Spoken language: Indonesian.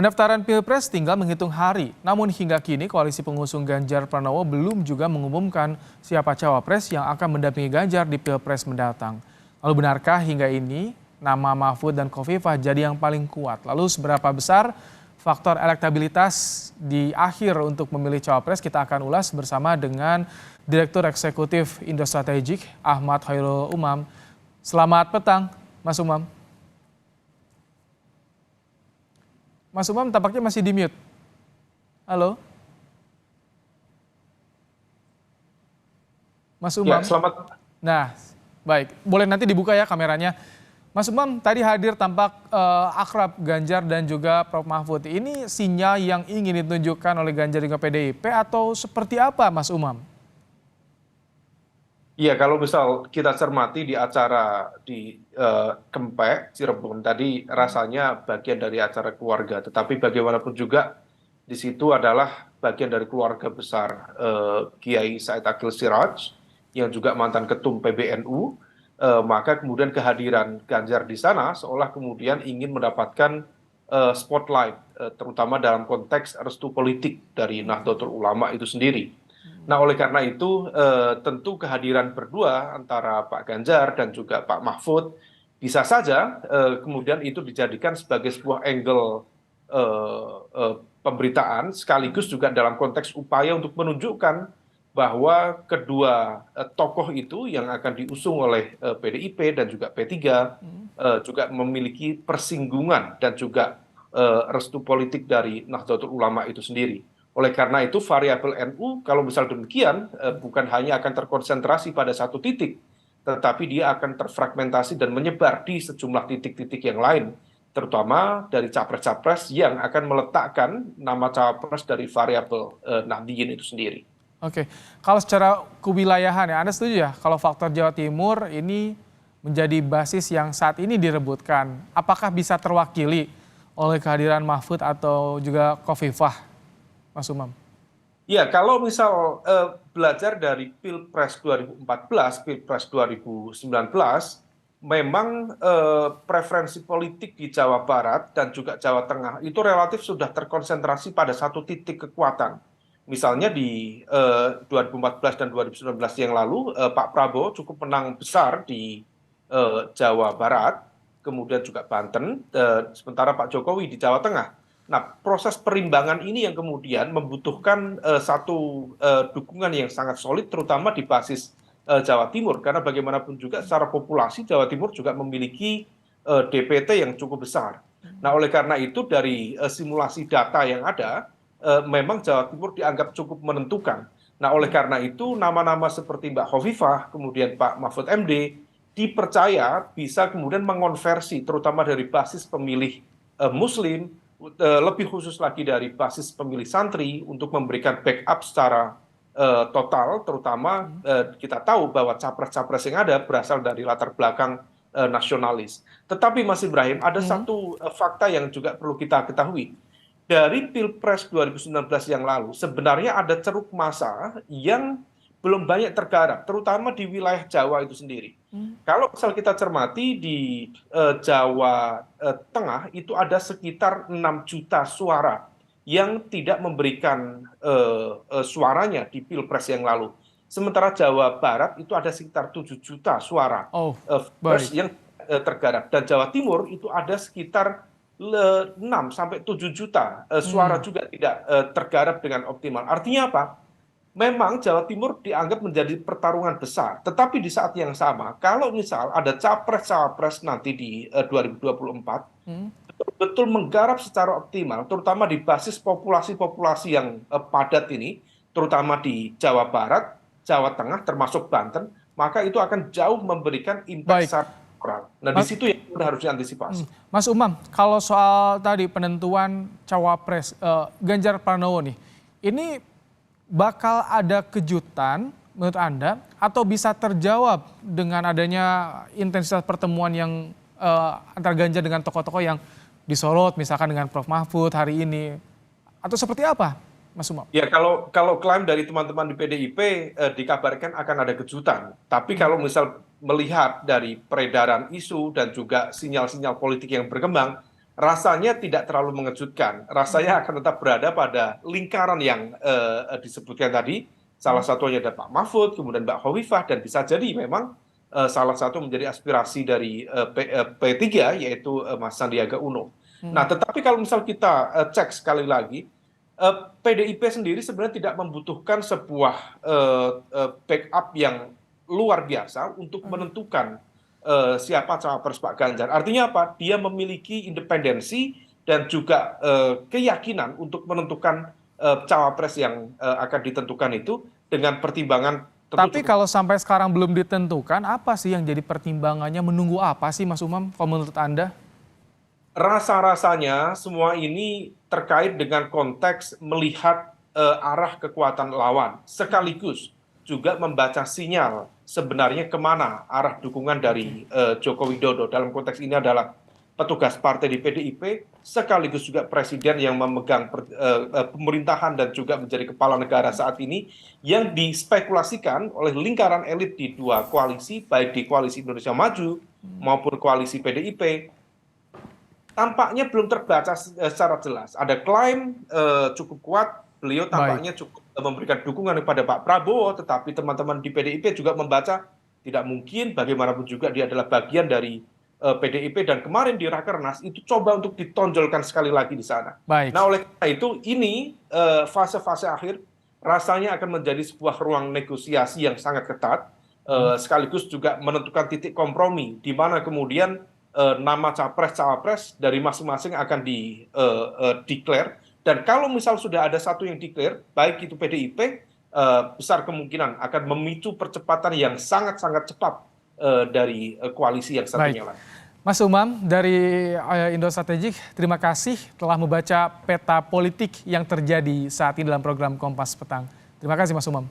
Pendaftaran Pilpres tinggal menghitung hari, namun hingga kini koalisi pengusung Ganjar Pranowo belum juga mengumumkan siapa cawapres yang akan mendampingi Ganjar di Pilpres mendatang. Lalu benarkah hingga ini nama Mahfud dan Khofifah jadi yang paling kuat? Lalu seberapa besar faktor elektabilitas di akhir untuk memilih cawapres? Kita akan ulas bersama dengan Direktur Eksekutif Indo Strategik Ahmad Khairul Umam. Selamat petang, Mas Umam. Mas Umam tampaknya masih di mute. Halo? Mas Umam? Ya, selamat. Nah, baik. Boleh nanti dibuka ya kameranya. Mas Umam tadi hadir tampak akrab Ganjar dan juga Prof. Mahfud. Ini sinyal yang ingin ditunjukkan oleh Ganjar dengan PDIP atau seperti apa, Mas Umam? Iya, kalau misal kita cermati di acara di Kempek, Cirebon tadi rasanya bagian dari acara keluarga. Tetapi bagaimanapun juga di situ adalah bagian dari keluarga besar Kiai Said Akhil Siraj yang juga mantan ketum PBNU. Maka kemudian kehadiran Ganjar di sana seolah kemudian ingin mendapatkan spotlight, terutama dalam konteks restu politik dari Nahdlatul Ulama itu sendiri. Nah, oleh karena itu tentu kehadiran berdua antara Pak Ganjar dan juga Pak Mahfud bisa saja kemudian itu dijadikan sebagai sebuah angle pemberitaan sekaligus juga dalam konteks upaya untuk menunjukkan bahwa kedua tokoh itu yang akan diusung oleh PDIP dan juga P3 juga memiliki persinggungan dan juga restu politik dari Nahdlatul Ulama itu sendiri. Oleh karena itu variabel NU kalau misal demikian bukan hanya akan terkonsentrasi pada satu titik, tetapi dia akan terfragmentasi dan menyebar di sejumlah titik-titik yang lain, terutama dari capres-capres yang akan meletakkan nama cawapres dari variabel Nahdliyin itu sendiri. Oke, kalau secara kewilayahan ya, Anda setuju ya kalau faktor Jawa Timur ini menjadi basis yang saat ini direbutkan, apakah bisa terwakili oleh kehadiran Mahfud atau juga Khofifah, Mas Umam? Ya, kalau misal belajar dari Pilpres 2014, Pilpres 2019, memang preferensi politik di Jawa Barat dan juga Jawa Tengah itu relatif sudah terkonsentrasi pada satu titik kekuatan. Misalnya di 2014 dan 2019 yang lalu, Pak Prabowo cukup menang besar di Jawa Barat, kemudian juga Banten, sementara Pak Jokowi di Jawa Tengah. Nah, proses perimbangan ini yang kemudian membutuhkan satu dukungan yang sangat solid, terutama di basis Jawa Timur, karena bagaimanapun juga secara populasi Jawa Timur juga memiliki DPT yang cukup besar. Nah, oleh karena itu dari simulasi data yang ada, memang Jawa Timur dianggap cukup menentukan. Nah, oleh karena itu nama-nama seperti Mbak Khofifah, kemudian Pak Mahfud MD, dipercaya bisa kemudian mengonversi, terutama dari basis pemilih Muslim, lebih khusus lagi dari basis pemilih santri untuk memberikan backup secara total, terutama kita tahu bahwa capres-capres yang ada berasal dari latar belakang nasionalis. Tetapi Mas Ibrahim, ada satu fakta yang juga perlu kita ketahui. Dari Pilpres 2019 yang lalu, sebenarnya ada ceruk massa yang belum banyak tergarap, terutama di wilayah Jawa itu sendiri. Kalau misal kita cermati di Jawa Tengah itu ada sekitar 6 juta suara yang tidak memberikan suaranya di Pilpres yang lalu. Sementara Jawa Barat itu ada sekitar 7 juta suara Oh, voters baik. yang tergarap. Dan Jawa Timur itu ada sekitar 6 sampai 7 juta suara juga tidak tergarap dengan optimal. Artinya apa? Memang Jawa Timur dianggap menjadi pertarungan besar, tetapi di saat yang sama, kalau misal ada capres-cawapres nanti di 2024, betul menggarap secara optimal, terutama di basis populasi-populasi yang padat ini, terutama di Jawa Barat, Jawa Tengah, termasuk Banten, maka itu akan jauh memberikan impact Baik. secara elektoral. Nah, di situ yang harus diantisipasi. Mas Umam, kalau soal tadi penentuan cawapres Ganjar Pranowo nih, ini bakal ada kejutan menurut Anda atau bisa terjawab dengan adanya intensitas pertemuan yang antara Ganjar dengan tokoh-tokoh yang disorot, misalkan dengan Prof. Mahfud hari ini, atau seperti apa, Mas Umam? Ya, kalau klaim dari teman-teman di PDIP dikabarkan akan ada kejutan. Tapi kalau misal melihat dari peredaran isu dan juga sinyal-sinyal politik yang berkembang, rasanya tidak terlalu mengejutkan. Rasanya akan tetap berada pada lingkaran yang disebutkan tadi. Salah satunya ada Pak Mahfud, kemudian Mbak Khofifah, dan bisa jadi memang salah satu menjadi aspirasi dari P3, yaitu Mas Sandiaga Uno. Nah, tetapi kalau misal kita cek sekali lagi, PDIP sendiri sebenarnya tidak membutuhkan sebuah backup yang luar biasa untuk menentukan siapa cawapres Pak Ganjar. Artinya apa? Dia memiliki independensi dan juga keyakinan untuk menentukan cawapres yang akan ditentukan itu dengan pertimbangan tentu Tapi cukup. kalau sampai sekarang belum ditentukan, apa sih yang jadi pertimbangannya? Menunggu apa sih Mas Umam, kalau menurut Anda? Rasa-rasanya semua ini terkait dengan konteks melihat arah kekuatan lawan, sekaligus juga membaca sinyal sebenarnya kemana arah dukungan dari Joko Widodo. Dalam konteks ini adalah petugas partai di PDIP, sekaligus juga presiden yang memegang pemerintahan dan juga menjadi kepala negara saat ini, yang dispekulasikan oleh lingkaran elit di dua koalisi, baik di koalisi Indonesia Maju maupun koalisi PDIP, tampaknya belum terbaca secara jelas. Ada klaim cukup kuat, beliau Baik, tampaknya cukup memberikan dukungan kepada Pak Prabowo, tetapi teman-teman di PDIP juga membaca tidak mungkin, bagaimanapun juga dia adalah bagian dari PDIP, dan kemarin di Rakernas itu coba untuk ditonjolkan sekali lagi di sana. baik. Nah, oleh karena itu ini fase-fase akhir rasanya akan menjadi sebuah ruang negosiasi yang sangat ketat, sekaligus juga menentukan titik kompromi di mana kemudian nama capres-cawapres dari masing-masing akan di-declare. Dan kalau misal sudah ada satu yang declare, baik itu PDIP, besar kemungkinan akan memicu percepatan yang sangat-sangat cepat dari koalisi yang Baik. satunya lagi. Mas Umam dari Indo Strategik, terima kasih telah membaca peta politik yang terjadi saat ini dalam program Kompas Petang. Terima kasih Mas Umam.